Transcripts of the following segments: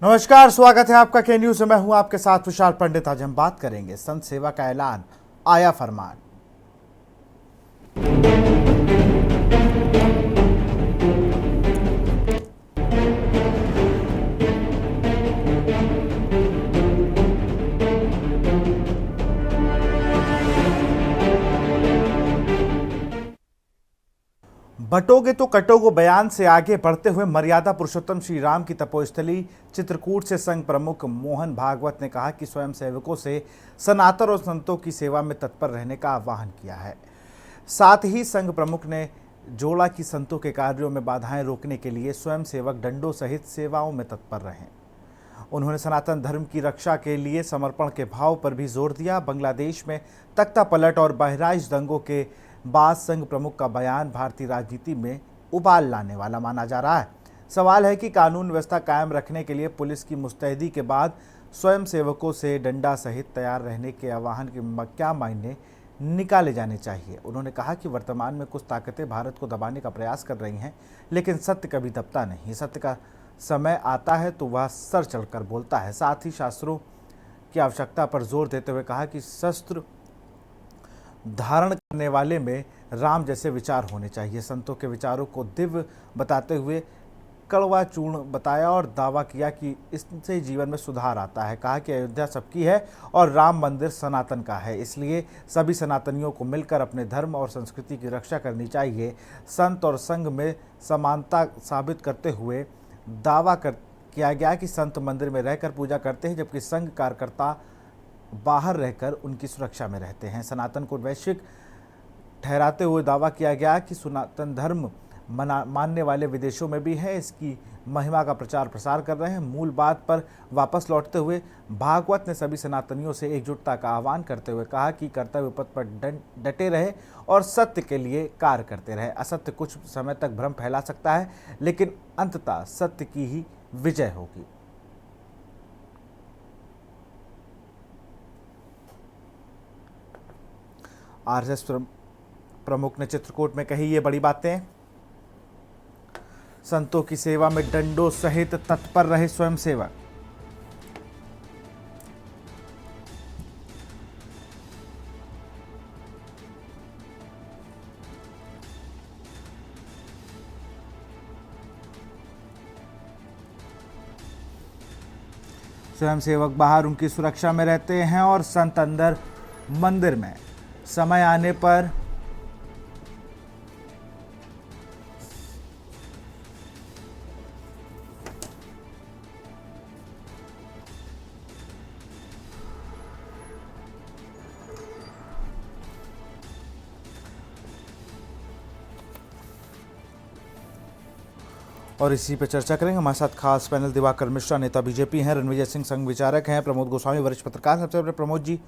नमस्कार, स्वागत है आपका के न्यूज में। मैं हूं आपके साथ विशाल पंडित। आज हम बात करेंगे संत सेवा का ऐलान, आया फरमान। बटोगे तो कटोगो बयान से आगे बढ़ते हुए मर्यादा पुरुषोत्तम श्री राम की तपोस्थली चित्रकूट से संघ प्रमुख मोहन भागवत ने कहा कि स्वयं सेवकों से सनातन और संतों की सेवा में तत्पर रहने का आह्वान किया है। साथ ही संघ प्रमुख ने जोड़ा कि संतों के कार्यों में बाधाएं रोकने के लिए स्वयं सेवक डंडों सहित सेवाओं में तत्पर रहें। उन्होंने सनातन धर्म की रक्षा के लिए समर्पण के भाव पर भी जोर दिया। बांग्लादेश में तख्ता पलट और बहराइच दंगों के बाद संघ प्रमुख का बयान भारतीय राजनीति में उबाल लाने वाला माना जा रहा है। सवाल है कि कानून व्यवस्था कायम रखने के लिए पुलिस की मुस्तैदी के बाद स्वयं सेवकों से डंडा सहित तैयार रहने के आह्वान के क्या मायने निकाले जाने चाहिए। उन्होंने कहा कि वर्तमान में कुछ ताकतें भारत को दबाने का प्रयास कर रही हैं, लेकिन सत्य कभी दबता नहीं। सत्य का समय आता है तो वह सर चढ़कर बोलता है। साथ ही शास्त्रों की आवश्यकता पर जोर देते हुए कहा कि शस्त्र धारण करने वाले में राम जैसे विचार होने चाहिए। संतों के विचारों को दिव्य बताते हुए कड़वा चूर्ण बताया और दावा किया कि इससे जीवन में सुधार आता है। कहा कि अयोध्या सबकी है और राम मंदिर सनातन का है, इसलिए सभी सनातनियों को मिलकर अपने धर्म और संस्कृति की रक्षा करनी चाहिए। संत और संघ में समानता साबित करते हुए दावा किया गया कि संत मंदिर में रहकर पूजा करते हैं, जबकि संघ कार्यकर्ता बाहर रहकर उनकी सुरक्षा में रहते हैं। सनातन को वैश्विक ठहराते हुए दावा किया गया कि सनातन धर्म मानने वाले विदेशों में भी हैं, इसकी महिमा का प्रचार प्रसार कर रहे हैं। मूल बात पर वापस लौटते हुए भागवत ने सभी सनातनियों से एकजुटता का आह्वान करते हुए कहा कि कर्तव्य पथ पर डटे रहे और सत्य के लिए कार्य करते रहे। असत्य कुछ समय तक भ्रम फैला सकता है, लेकिन अंततः सत्य की ही विजय होगी। आरएसएस प्रमुख ने चित्रकूट में कही ये बड़ी बातें। संतों की सेवा में डंडों सहित तत्पर रहे स्वयं सेवक। स्वयं सेवक बाहर उनकी सुरक्षा में रहते हैं और संत अंदर मंदिर में। समय आने पर और इसी पे चर्चा करेंगे। हमारे साथ खास पैनल दिवाकर मिश्रा, नेता बीजेपी हैं, रणविजय सिंह संघ विचारक हैं, प्रमोद गोस्वामी वरिष्ठ पत्रकार। सबसे पहले प्रमोद जी,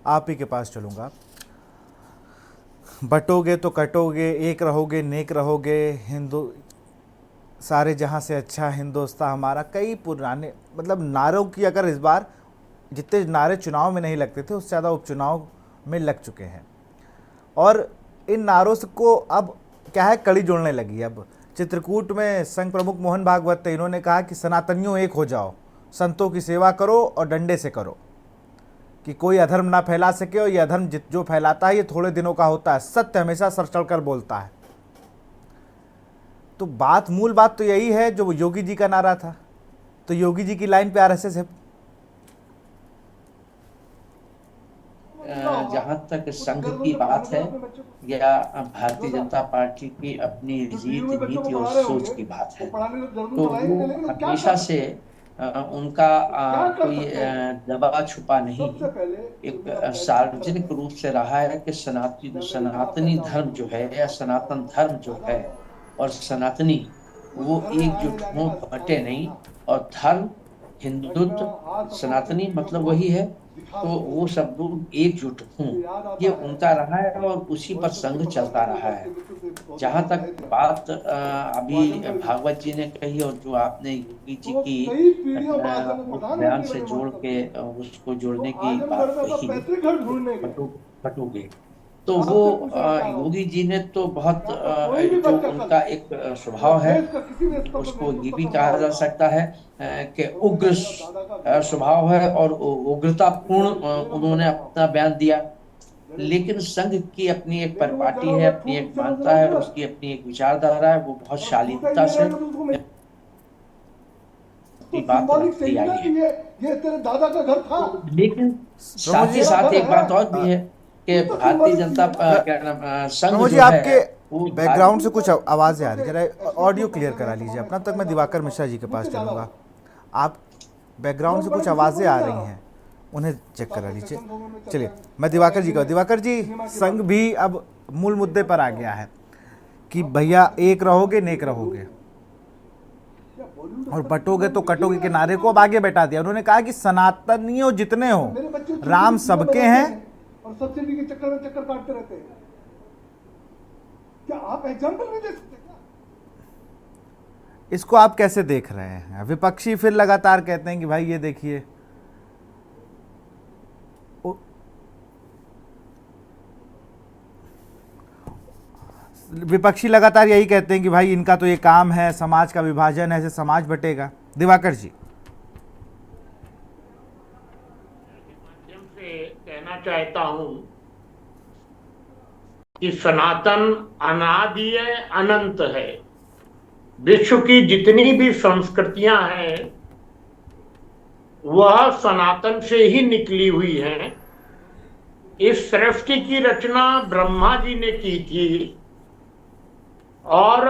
आप ही के पास चलूंगा। बटोगे तो कटोगे, एक रहोगे नेक रहोगे, हिंदू सारे जहां से अच्छा हिंदुस्तान हमारा, कई पुराने नारों की अगर इस बार जितने नारे चुनाव में नहीं लगते थे उससे ज़्यादा उपचुनाव में लग चुके हैं, और इन नारों को अब क्या है, कड़ी जोड़ने लगी। अब चित्रकूट में संघ प्रमुख मोहन भागवत थे, इन्होंने कहा कि सनातनियों एक हो जाओ, संतों की सेवा करो और डंडे से करो, कि कोई अधर्म ना फैला सके, और ये अधर्म जो फैलाता है ये थोड़े दिनों का होता है, सत्य हमेशा सर चढ़कर बोलता है। तो मूल बात तो यही है जो योगी जी का नारा था। तो योगी जी की लाइन पे आरएसएस है। जहां तक संघ की बात है या भारतीय जनता पार्टी की अपनी रीत नीति और सोच की बात है, तो वो हमेशा से उनका कोई दबा छुपा नहीं, एक सार्वजनिक रूप से रहा है कि सनातनी धर्म जो है या सनातन धर्म जो है और सनातनी वो एकजुट हों, बटे नहीं। और धर्म, हिंदुत्व, सनातनी मतलब वही है, तो वो सब लोग एकजुट हों, ये उनका रहा है और उसी पर संघ चलता रहा है। जहां तक बात अभी भागवत जी ने कही और जो आपने योगी जी की उस बयान से जोड़ के उसको जोड़ने की बात कही, कटोगे, तो वो योगी जी ने तो बहुत जो उनका एक स्वभाव है, उसको ये भी कहा जा सकता है कि उग्र स्वभाव है, और उग्रतापूर्ण उन्होंने अपना बयान दिया। लेकिन संघ की अपनी एक परिपाटी है, अपनी एक मान्यता है, उसकी अपनी एक विचारधारा है, वो बहुत शालीनता से अपनी बात रखती आई है। ये तेरे दादा का घर था। लेकिन साथ ही साथ एक बात और भी है कि भारतीय जनता संघ प्रमोद जी, जो है आपके वो बैकग्राउंड से कुछ आवाज़ें आ रही है, जरा ऑडियो क्लियर करा लीजिए अपना, तक मैं दिवाकर मिश्रा जी के पास चलूँगा। आप बैकग्राउंड से कुछ आवाज़ें आ रही हैं, उन्हें चेक करा लीजिए। चलिए, मैं दिवाकर जी का, दिवाकर जी, संघ भी अब मूल मुद्दे पर आ गया है कि भैया एक रहोगे नेक रहोगे, और बटोगे तो कटोगे के नारे को अब आगे बैठा दिया। उन्होंने कहा कि सनातनियों जितने हो, राम सबके हैं, और सब्सिडी के चक्कर में चक्कर काटते रहते हैं। क्या आप एग्जाम्पल नहीं दे सकते क्या? इसको आप कैसे देख रहे हैं? विपक्षी फिर लगातार कहते हैं कि भाई ये देखिए, विपक्षी लगातार यही कहते हैं कि भाई इनका तो ये काम है, समाज का विभाजन है, ऐसे समाज बटेगा। दिवाकर जी, माध्यम से कहना चाहता हूं कि सनातन अनादि है, अनंत है। विश्व की जितनी भी संस्कृतियां हैं वह सनातन से ही निकली हुई हैं। इस सृष्टि की रचना ब्रह्मा जी ने की थी, और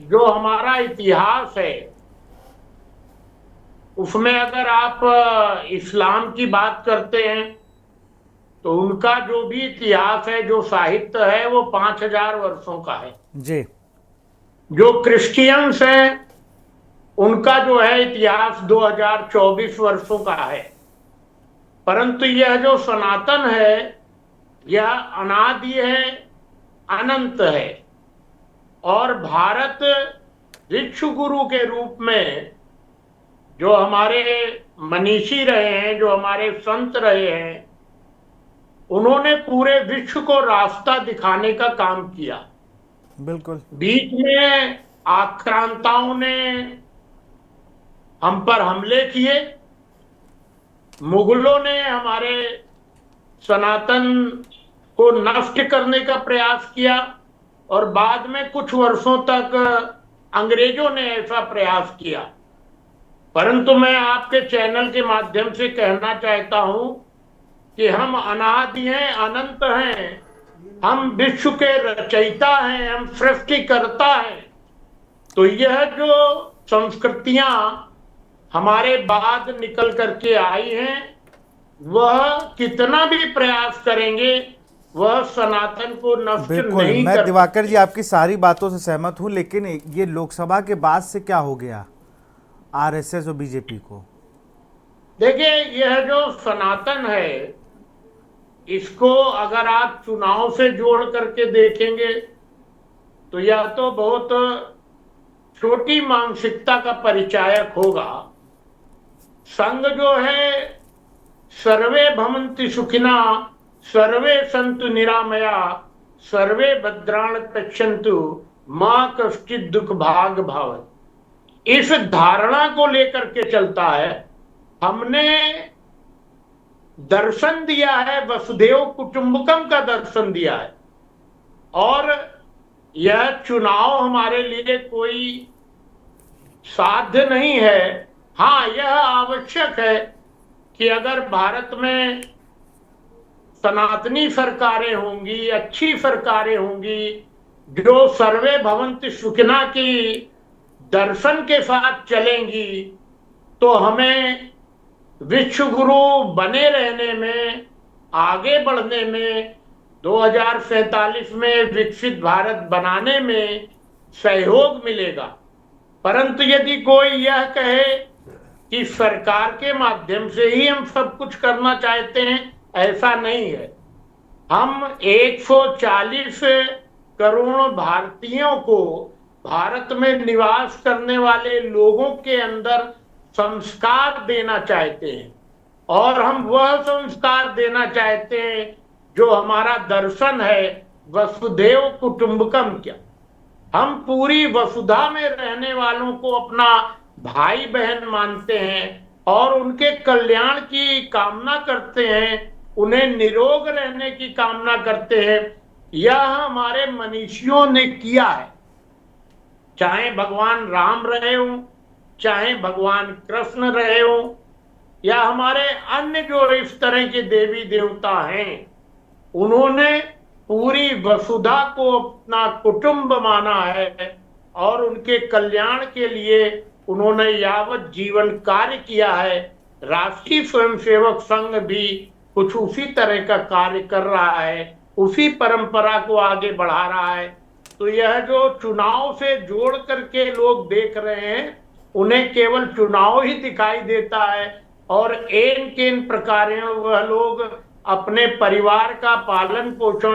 जो हमारा इतिहास है उसमें अगर आप इस्लाम की बात करते हैं तो उनका जो भी इतिहास है, जो साहित्य है, वो 5000 वर्षों का है जी। जो क्रिश्चियंस हैं उनका जो है इतिहास 2024 वर्षों का है। परंतु यह जो सनातन है यह अनादि है, अनंत है। और भारत ऋक्षु गुरु के रूप में जो हमारे मनीषी रहे हैं, जो हमारे संत रहे हैं, उन्होंने पूरे विश्व को रास्ता दिखाने का काम किया। बिल्कुल। बीच में आक्रांताओं ने हम पर हमले किए, मुगलों ने हमारे सनातन को नष्ट करने का प्रयास किया, और बाद में कुछ वर्षों तक अंग्रेजों ने ऐसा प्रयास किया। परंतु मैं आपके चैनल के माध्यम से कहना चाहता हूं कि हम अनादि हैं, अनंत हैं, हम विश्व के रचयिता हैं, हम सृष्टिकर्ता हैं। तो यह जो संस्कृतियां हमारे बाद निकल करके आई हैं, वह कितना भी प्रयास करेंगे वह सनातन को नष्ट बिल्कुल, नहीं मैं कर दिवाकर जी आपकी सारी बातों से सहमत हूं, लेकिन ये लोकसभा के बाद से क्या हो गया आरएसएस और बीजेपी को? देखिए, यह जो सनातन है इसको अगर आप चुनाव से जोड़ करके देखेंगे तो यह तो बहुत छोटी मानसिकता का परिचायक होगा। संघ जो है सर्वे भवन्ति सुखिना, सर्वे सन्तु निरामया, सर्वे भद्राणि पश्यन्तु मां कश्चित् दुख भाग भवेत्। इस धारणा को लेकर के चलता है। हमने दर्शन दिया है, वसुधैव कुटुंबकम का दर्शन दिया है, और यह चुनाव हमारे लिए कोई साध्य नहीं है। हाँ, यह आवश्यक है कि अगर भारत में सनातनी सरकारें होंगी, अच्छी सरकारें होंगी, जो सर्वे भवन्ति सुखिना की दर्शन के साथ चलेंगी, तो हमें विश्व गुरु बने रहने में, आगे बढ़ने में, 2047 में विकसित भारत बनाने में सहयोग मिलेगा। परंतु यदि कोई यह कहे कि सरकार के माध्यम से ही हम सब कुछ करना चाहते हैं, ऐसा नहीं है। हम 140 करोड़ भारतीयों को, भारत में निवास करने वाले लोगों के अंदर संस्कार देना चाहते हैं, और हम वह संस्कार देना चाहते हैं जो हमारा दर्शन है वसुधैव कुटुंबकम क्या, हम पूरी वसुधा में रहने वालों को अपना भाई बहन मानते हैं और उनके कल्याण की कामना करते हैं, उन्हें निरोग रहने की कामना करते हैं। यह हमारे मनीषियों ने किया है, चाहे भगवान राम रहे हों, चाहे भगवान कृष्ण रहे हों, या हमारे अन्य जो इस तरह के देवी देवता हैं, उन्होंने पूरी वसुधा को अपना कुटुंब माना है और उनके कल्याण के लिए उन्होंने यावत जीवन कार्य किया है। राष्ट्रीय स्वयंसेवक संघ भी कुछ उसी तरह का कार्य कर रहा है, उसी परंपरा को आगे बढ़ा रहा है। तो यह जो चुनाव से जोड़ करके लोग देख रहे हैं, उन्हें केवल चुनाव ही दिखाई देता है और एन केन प्रकारेण वह लोग अपने परिवार का पालन पोषण।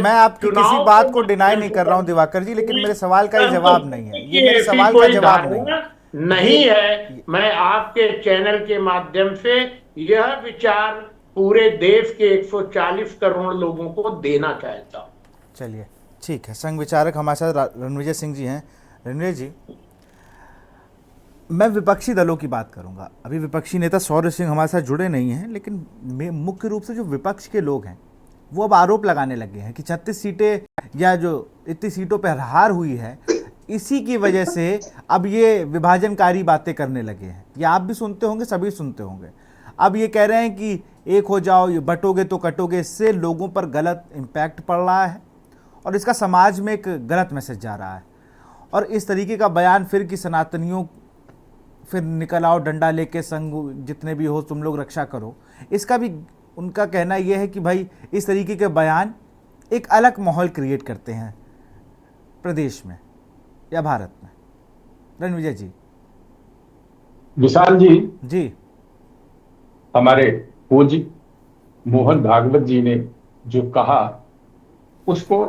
मैं आपकी किसी बात को डिनाई नहीं कर रहा हूं दिवाकर जी, लेकिन मेरे सवाल का ये जवाब नहीं है, ये मेरे सवाल का जवाब नहीं है। मैं आपके चैनल के माध्यम से यह विचार पूरे देश के 140 करोड़ लोगों को देना चाहता हूं। चलिए ठीक है, संघ विचारक हमारे साथ रणविजय सिंह जी हैं। रणविजय जी, मैं विपक्षी दलों की बात करूंगा। अभी विपक्षी नेता शौर्य सिंह हमारे साथ जुड़े नहीं हैं, लेकिन मुख्य रूप से जो विपक्ष के लोग हैं वो अब आरोप लगाने लगे हैं कि 36 सीटें या जो इतनी सीटों पर हार हुई है, इसी की वजह से अब ये विभाजनकारी बातें करने लगे हैं। ये आप भी सुनते होंगे, सभी सुनते होंगे। अब ये कह रहे हैं कि एक हो जाओ, ये बटोगे तो कटोगे। इससे लोगों पर गलत इम्पैक्ट पड़ रहा है और इसका समाज में एक गलत मैसेज जा रहा है। और इस तरीके का बयान फिर कि सनातनियों फिर निकल आओ डंडा लेके, संघ जितने भी हो तुम लोग रक्षा करो, इसका भी उनका कहना यह है कि भाई इस तरीके के बयान एक अलग माहौल क्रिएट करते हैं प्रदेश में या भारत में। रणविजय जी। विशाल जी, हमारे पूज्य मोहन भागवत जी ने जो कहा उसको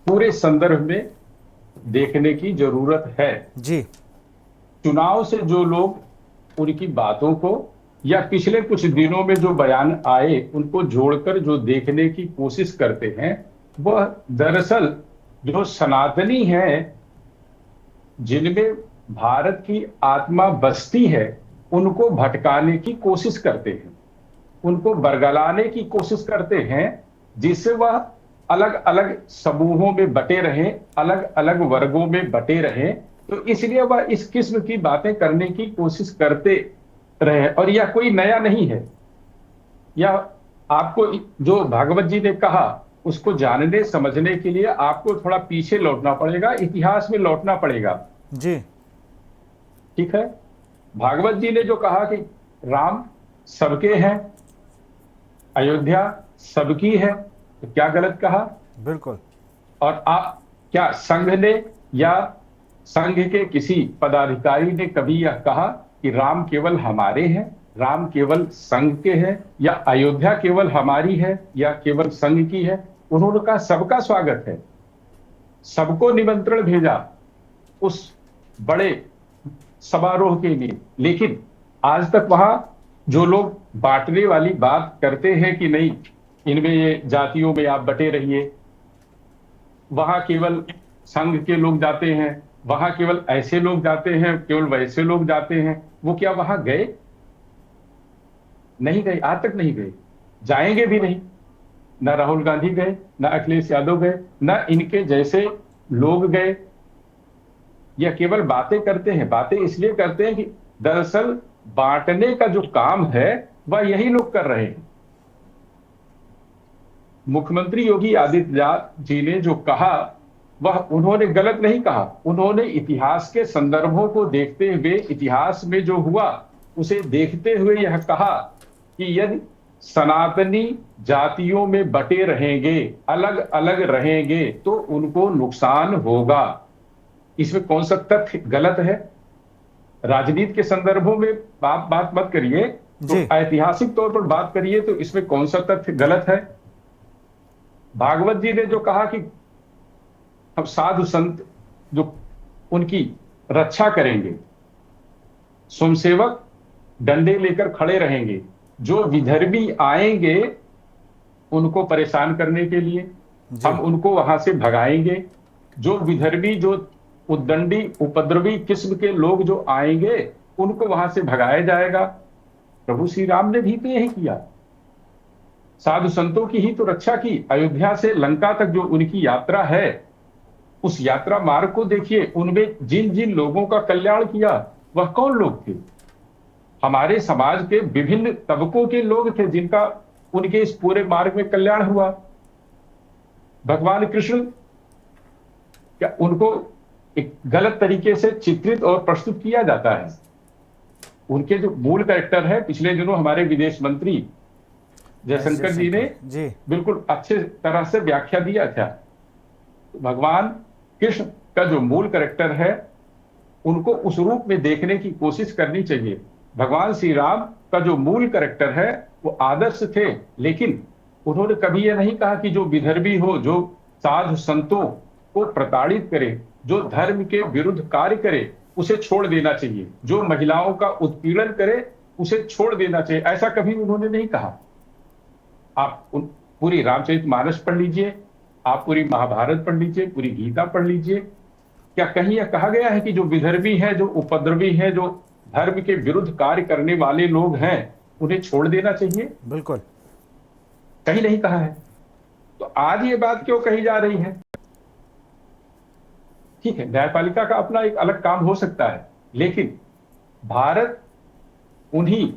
पूरे संदर्भ में देखने की जरूरत है जी। चुनाव से जो लोग उनकी बातों को या पिछले कुछ दिनों में जो बयान आए उनको जोड़कर जो देखने की कोशिश करते हैं, वह दरअसल जो सनातनी हैं, जिनमें भारत की आत्मा बसती है, उनको भटकाने की कोशिश करते हैं, उनको बरगलाने की कोशिश करते हैं, जिससे वह अलग अलग समूहों में बटे रहें, अलग अलग वर्गों में बटे रहें। तो इसलिए वह इस किस्म की बातें करने की कोशिश करते रहे। और यह कोई नया नहीं है। यह आपको जो भागवत जी ने कहा उसको जानने समझने के लिए आपको थोड़ा पीछे लौटना पड़ेगा, इतिहास में लौटना पड़ेगा जी। ठीक है, भागवत जी ने जो कहा कि राम सबके हैं, अयोध्या सबकी है, तो क्या गलत कहा? बिल्कुल। और आप क्या संघ ने या संघ के किसी पदाधिकारी ने कभी यह कहा कि राम केवल हमारे हैं, राम केवल संघ के हैं, या अयोध्या केवल हमारी है या केवल संघ की है? उन्होंने कहा सबका स्वागत है, सबको निमंत्रण भेजा उस बड़े समारोह के लिए। लेकिन आज तक वहां जो लोग बांटने वाली बात करते हैं कि नहीं, इनमें ये जातियों में आप बटे रहिए, वहां केवल संघ के लोग जाते हैं, वहां केवल ऐसे लोग जाते हैं, केवल वैसे लोग जाते हैं, वो क्या वहां गए? नहीं गए, आज तक नहीं गए, जाएंगे भी नहीं। न राहुल गांधी गए, न अखिलेश यादव गए, न इनके जैसे लोग गए। यह केवल बातें करते हैं। बातें इसलिए करते हैं कि दरअसल बांटने का जो काम है वह यही लोग कर रहे हैं। मुख्यमंत्री योगी आदित्यनाथ जी ने जो कहा वह उन्होंने गलत नहीं कहा। उन्होंने इतिहास के संदर्भों को देखते हुए, इतिहास में जो हुआ उसे देखते हुए यह कहा कि यदि सनातनी जातियों में बटे रहेंगे, अलग अलग रहेंगे, तो उनको नुकसान होगा। इसमें कौन सा तथ्य गलत है? राजनीति के संदर्भों में बात मत करिए, तो ऐतिहासिक तौर पर बात करिए, तो इसमें कौन सा तथ्य गलत है? भागवत जी ने जो कहा कि हम साधु संत जो उनकी रक्षा करेंगे, स्वयंसेवक डंडे लेकर खड़े रहेंगे, जो विधर्मी आएंगे उनको परेशान करने के लिए। जी। हम उनको वहां से भगाएंगे। जो विदर्भी, जो उद्दंडी उपद्रवी किस्म के लोग जो आएंगे उनको वहां से भगाया जाएगा। प्रभु श्री राम ने भी तो यही किया, साधु संतों की ही तो रक्षा की। अयोध्या से लंका तक जो उनकी यात्रा है, उस यात्रा मार्ग को देखिए, उनमें जिन जिन लोगों का कल्याण किया वह कौन लोग थे? हमारे समाज के विभिन्न तबकों के लोग थे जिनका उनके इस पूरे मार्ग में कल्याण हुआ। भगवान कृष्ण, क्या उनको एक गलत तरीके से चित्रित और प्रस्तुत किया जाता है? उनके जो मूल कैरेक्टर है, पिछले दिनों हमारे विदेश मंत्री जयशंकर जी ने बिल्कुल अच्छे तरह से व्याख्या दिया था। भगवान कृष्ण का जो मूल कैरेक्टर है, उनको उस रूप में देखने की कोशिश करनी चाहिए। भगवान श्री राम का जो मूल कैरेक्टर है वो आदर्श थे, लेकिन उन्होंने कभी यह नहीं कहा कि जो विदर्भी हो, जो साधु संतों को प्रताड़ित करे, जो धर्म के विरुद्ध कार्य करे, उसे छोड़ देना चाहिए, जो महिलाओं का उत्पीड़न करे उसे छोड़ देना चाहिए, ऐसा कभी उन्होंने नहीं कहा। आप पूरी रामचरितमानस पढ़ लीजिए, आप पूरी महाभारत पढ़ लीजिए, पूरी गीता पढ़ लीजिए। क्या कहीं यह कहा गया है कि जो विदर्भी है, जो उपद्रवी है, जो धर्म के विरुद्ध कार्य करने वाले लोग हैं, उन्हें छोड़ देना चाहिए? बिल्कुल कहीं नहीं कहा है। तो आज ये बात क्यों कही जा रही है? ठीक है, न्यायपालिका का अपना एक अलग काम हो सकता है, लेकिन भारत उन्हीं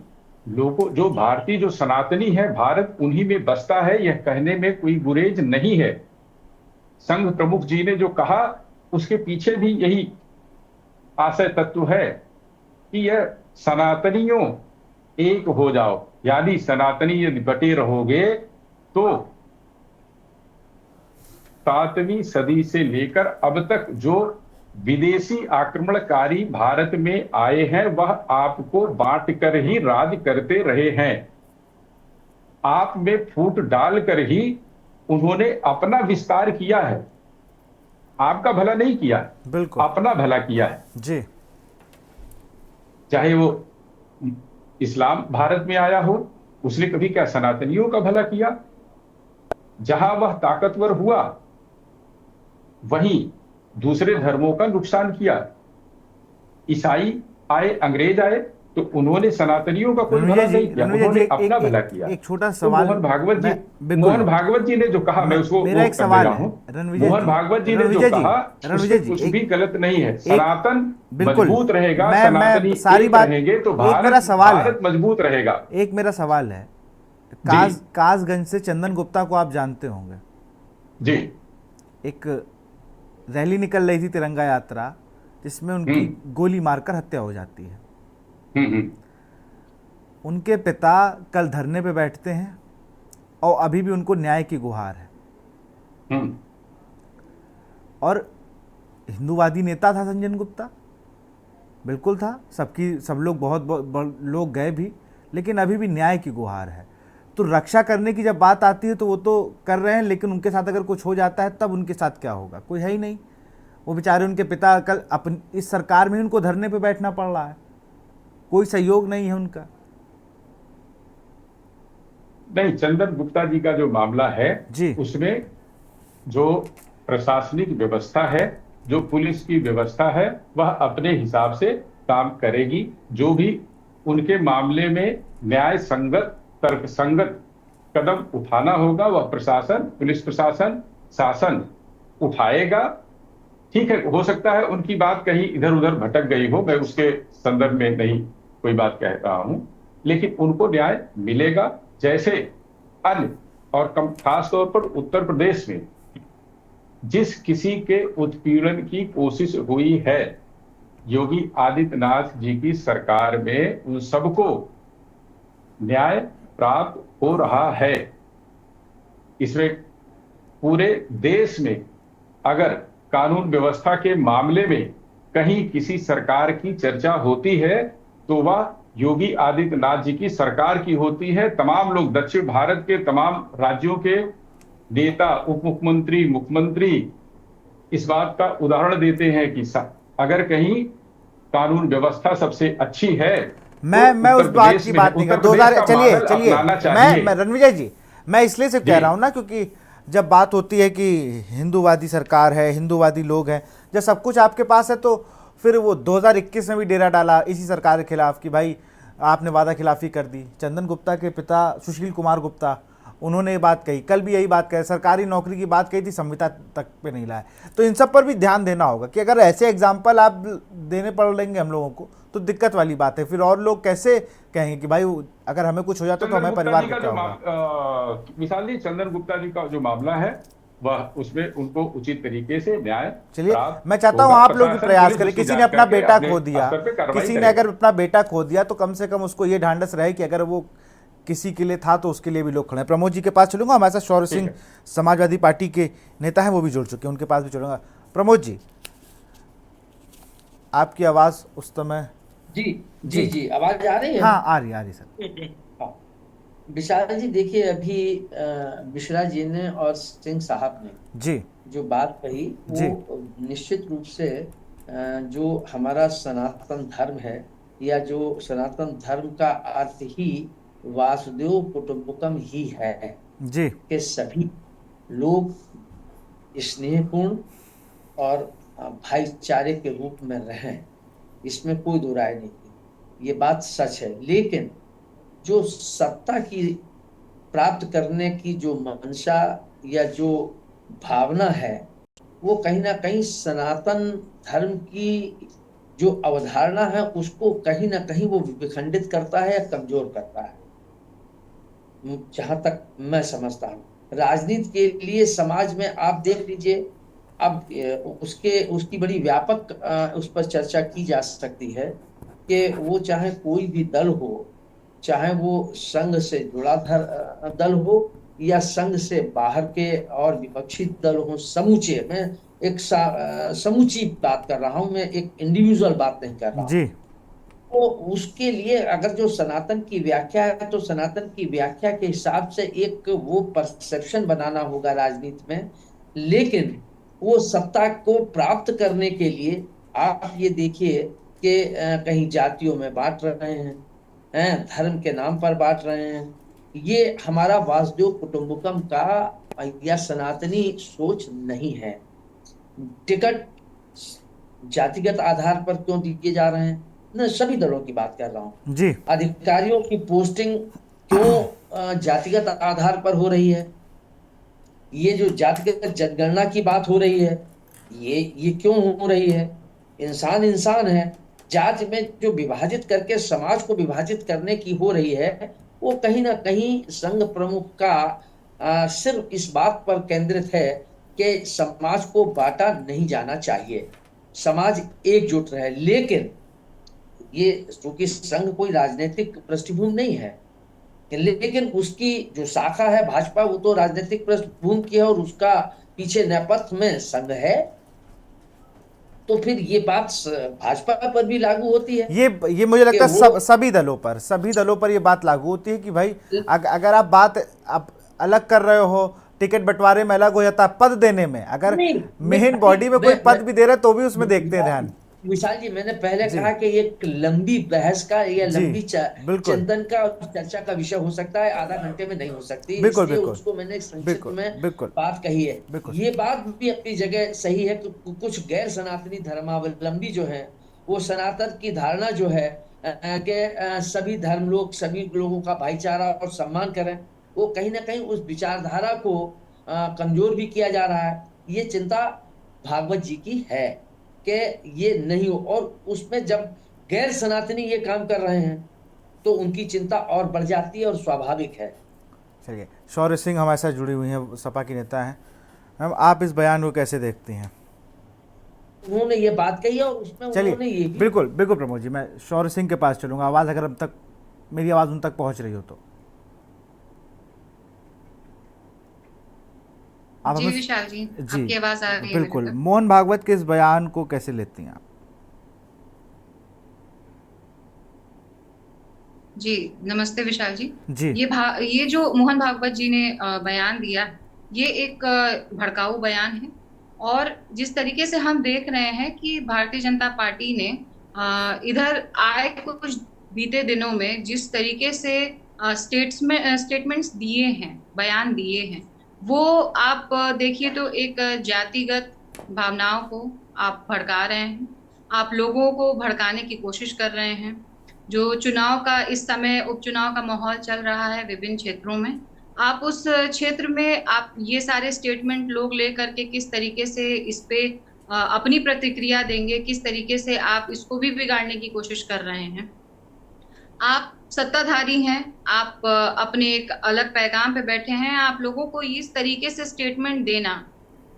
लोगों, जो भारतीय, जो सनातनी है, भारत उन्हीं में बसता है, यह कहने में कोई गुरेज नहीं है। संघ प्रमुख जी ने जो कहा, उसके पीछे भी यही आशय तत्व है कि यह सनातनियों एक हो जाओ, यानी सनातनी यदि बटे रहोगे तो 7वीं सदी से लेकर अब तक जो विदेशी आक्रमणकारी भारत में आए हैं, वह आपको बांट कर ही राज करते रहे हैं। आप में फूट डालकर ही उन्होंने अपना विस्तार किया है, आपका भला नहीं किया, बिल्कुल अपना भला किया है जी। चाहे वो इस्लाम भारत में आया हो, उसने कभी क्या सनातनियों का भला किया? जहां वह ताकतवर हुआ वहीं दूसरे धर्मों का नुकसान किया। ईसाई आए, अंग्रेज आए, तो उन्होंने सनातनियों का कोई भला नहीं किया, उन्होंने अपना भला किया। एक छोटा सवाल, मोहन भागवत जी ने जो कहा, मैं उसको मेरा एक सवाल है, मोहन भागवत जी ने जो कहा, उसमें कुछ भी गलत नहीं है। सनातन मजबूत रहेगा, सनातनी एक रहेंगे तो भारत मजबूत रहेगा। एक मेरा सवाल है, कासगंज से चंदन गुप्ता को आप जानते होंगे जी। एक रैली निकल रही थी, तिरंगा यात्रा, जिसमें उनकी गोली मारकर हत्या हो जाती है। उनके पिता कल धरने पे बैठते हैं और अभी भी उनको न्याय की गुहार है। और हिंदूवादी नेता था संजय गुप्ता, बिल्कुल था, सब लोग बहुत लोग गए भी, लेकिन अभी भी न्याय की गुहार है। तो रक्षा करने की जब बात आती है तो वो तो कर रहे हैं, लेकिन उनके साथ अगर कुछ हो जाता है तब उनके साथ क्या होगा? कोई है ही नहीं। वो बेचारे, उनके पिता कल अपनी इस सरकार में उनको धरने पे बैठना पड़ रहा है, कोई सहयोग नहीं है उनका। नहीं, चंदन गुप्ता जी का जो मामला है जी, उसमें जो प्रशासनिक व्यवस्था है, जो पुलिस की व्यवस्था है, वह अपने हिसाब से काम करेगी। जो भी उनके मामले में न्याय संगत, तर्क संगत कदम उठाना होगा, वह प्रशासन, पुलिस प्रशासन, शासन उठाएगा। ठीक है, हो सकता है उनकी बात कहीं इधर उधर भटक गई हो, मैं उसके संदर्भ में नहीं कोई बात कह रहा हूं, लेकिन उनको न्याय मिलेगा। जैसे अन्य और खास तौर पर उत्तर प्रदेश में जिस किसी के उत्पीड़न की कोशिश हुई है, योगी आदित्यनाथ जी की सरकार में उन सबको न्याय प्राप्त हो रहा है। इसमें पूरे देश में अगर कानून व्यवस्था के मामले में कहीं किसी सरकार की चर्चा होती है तो वह योगी आदित्यनाथ जी की सरकार की होती है। तमाम लोग, दक्षिण भारत के तमाम राज्यों के नेता, उप मुख्यमंत्री, मुख्यमंत्री इस बात का उदाहरण देते हैं कि अगर कहीं कानून व्यवस्था सबसे अच्छी है, मैं उस बात की बात नहीं कर, 2000 चलिए मैं रणविजय जी, मैं इसलिए से कह रहा हूँ ना, क्योंकि जब बात होती है कि हिंदूवादी सरकार है, हिंदूवादी लोग हैं, जब सब कुछ आपके पास है, तो फिर वो 2021 में भी डेरा डाला इसी सरकार के खिलाफ कि भाई आपने वादा खिलाफी कर दी। चंदन गुप्ता के पिता सुशील कुमार गुप्ता, उन्होंने ये बात कही, कल भी यही बात कही, सरकारी नौकरी की बात कही थी, संविदा तक पे नहीं लाए। तो इन सब पर भी ध्यान देना होगा कि अगर ऐसे एग्जाम्पल आप देने पड़ लेंगे हम लोगों को तो दिक्कत वाली बात है। फिर और लोग कैसे कहेंगे कि भाई अगर हमें कुछ हो जाता तो हमें परिवार को क्या होगा। विशाल जी, चंदन गुप्ता जी का जो मामला है वह उसमें उनको उचित तरीके से न्याय, चलिए मैं चाहता हूँ आप लोग भी प्रयास करें। किसी ने अपना बेटा खो दिया, किसी ने अगर अपना बेटा खो दिया तो कम से कम उसको ये ढांढस रहे कि अगर वो किसी के लिए था तो उसके लिए भी लोग खड़े हैं। प्रमोद जी के पास चलूंगा, हमारे साथ शौर्य सिंह समाजवादी पार्टी के नेता हैं, वो भी जुड़ चुके हैं, उनके पास भी चलूंगा। प्रमोद जी, आपकी आवाज उस समय जी आवाज आ रही है? हाँ आ रही सर। हाँ, विशाल जी देखिए, अभी मिश्रा जी ने और सिंह साहब ने जी जो बात कही वो निश्चित रूप से जो हमारा सनातन धर्म है, या जो सनातन धर्म का अर्थ ही वासुदेव कुटुंबकम ही है जी, कि सभी लोग स्नेहपूर्ण और भाईचारे के रूप में रहें, इसमें कोई दो राय नहीं, ये बात सच है। लेकिन जो सत्ता की प्राप्त करने की जो मंशा या जो भावना है, वो कहीं ना कहीं सनातन धर्म की जो अवधारणा है उसको कहीं ना कहीं वो विखंडित करता है या कमजोर करता है, जहां तक मैं समझता हूँ। राजनीति के लिए समाज में आप देख लीजिए, अब उसकी बड़ी व्यापक उस पर चर्चा की जा सकती है कि वो चाहे कोई भी दल हो, चाहे वो संघ से जुड़ा दल हो या संघ से बाहर के और विपक्षी दल हो, समूचे, मैं एक समूची बात कर रहा हूं, मैं एक इंडिविजुअल बात नहीं कर रहा हूं। तो उसके लिए अगर जो सनातन की व्याख्या है तो सनातन की व्याख्या के हिसाब से एक वो परसेप्शन बनाना होगा राजनीति में। लेकिन वो सत्ता को प्राप्त करने के लिए आप ये देखिए कि कहीं जातियों में बांट रहे हैं, धर्म के नाम पर बांट रहे हैं। ये हमारा वासुदेव कुटुंबकम का या सनातनी सोच नहीं है। टिकट जातिगत आधार पर क्यों दिए जा रहे हैं? मैं सभी दलों की बात कर रहा हूँ जी। अधिकारियों की पोस्टिंग क्यों जातिगत आधार पर हो रही है? ये जो जातिगत जनगणना की बात हो रही है, ये क्यों हो रही है? इंसान इंसान है। जाति में जो विभाजित करके समाज को विभाजित करने की हो रही है, वो कहीं ना कहीं संघ प्रमुख का सिर्फ इस बात पर केंद्रित है कि समाज को बांटा नहीं जाना चाहिए, समाज एकजुट रहे। लेकिन ये क्योंकि संघ कोई राजनीतिक पृष्ठभूमि नहीं है, लेकिन उसकी जो शाखा है भाजपा, वो तो राजनीतिक पृष्ठभूमि की है और उसका पीछे नेपथ्य में संघ है। तो फिर ये बात भाजपा पर भी लागू होती है। ये मुझे लगता है सभी दलों पर ये बात लागू होती है कि भाई अगर आप बात आप अलग कर रहे हो, टिकट बंटवारे में अलग हो जाता है, पद देने में अगर मेन बॉडी में कोई पद भी दे रहा है तो भी उसमें देखते हैं ध्यान। विशाल जी, मैंने पहले कहा कि एक लंबी बहस का या लंबी चिंतन का चर्चा का विषय हो सकता है, आधा घंटे में नहीं हो सकती, इसलिए उसको मैंने संक्षिप्त में बात कही है। ये बात भी अपनी जगह सही है कि कुछ गैर सनातनी धर्मावलंबी जो है, वो सनातन की धारणा जो है कि सभी धर्म लोग सभी लोगों का भाईचारा और सम्मान करें, वो कहीं ना कहीं उस विचारधारा को कमजोर भी किया जा रहा है। ये चिंता भागवत जी की है कि ये नहीं हो, और उसमें जब गैर सनातनी ये काम कर रहे हैं तो उनकी चिंता और बढ़ जाती है और स्वाभाविक है। चलिए, शौर्य सिंह हमारे साथ जुड़ी हुई हैं, सपा की नेता हैं। मैम, आप इस बयान को कैसे देखती हैं? उन्होंने ये बात कही और उसमें उन्होंने ये भी... बिल्कुल प्रमोद जी, मैं शौर्य सिंह के पास चलूंगा। आवाज अगर अब तक मेरी आवाज उन तक पहुंच रही हो तो जी विशाल जी, आपकी आवाज आ रही है। बिल्कुल। मोहन भागवत के इस बयान को कैसे लेती हैं आप? जी नमस्ते विशाल जी। जी, ये जो मोहन भागवत जी ने बयान दिया, ये एक भड़काऊ बयान है। और जिस तरीके से हम देख रहे हैं कि भारतीय जनता पार्टी ने इधर आए कुछ बीते दिनों में जिस तरीके से स्टेटमेंट्स दिए हैं, बयान दिए हैं, वो आप देखिए तो एक जातिगत भावनाओं को आप भड़का रहे हैं, आप लोगों को भड़काने की कोशिश कर रहे हैं। जो चुनाव का इस समय उपचुनाव का माहौल चल रहा है विभिन्न क्षेत्रों में, आप उस क्षेत्र में आप ये सारे स्टेटमेंट लोग लेकर के किस तरीके से इस पे अपनी प्रतिक्रिया देंगे, किस तरीके से आप इसको भी बिगाड़ने की कोशिश कर रहे हैं। आप सत्ताधारी हैं, आप अपने एक अलग पैगाम पे बैठे हैं, आप लोगों को इस तरीके से स्टेटमेंट देना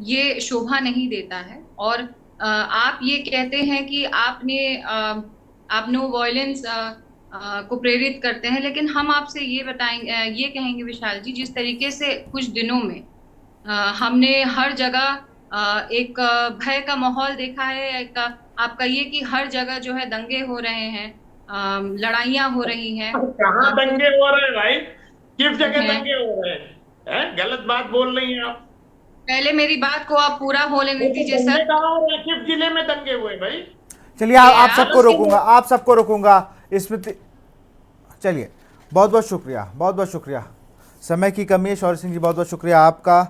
ये शोभा नहीं देता है। और आप ये कहते हैं कि आप नो वायलेंस को प्रेरित करते हैं, लेकिन हम आपसे ये बताएंगे, ये कहेंगे विशाल जी, जिस तरीके से कुछ दिनों में हमने हर जगह एक भय का माहौल देखा है, एक आप कहिए कि हर जगह जो है दंगे हो रहे हैं, लड़ाइयां हो रही हैं। कहाँ दंगे हो रहे हैं भाई? किस जगह दंगे हो रहे हैं? गलत बात बोल रही हैं आप। पहले मेरी बात को आप पूरा होने दीजिए सर। किस जिले में दंगे हुए भाई? चलिए आप सबको रोकूंगा, आप सबको रोकूंगा स्मृति। चलिए बहुत बहुत शुक्रिया, बहुत बहुत शुक्रिया। समय की कमी है, शौर्य सिंह जी बहुत बहुत शुक्रिया आपका।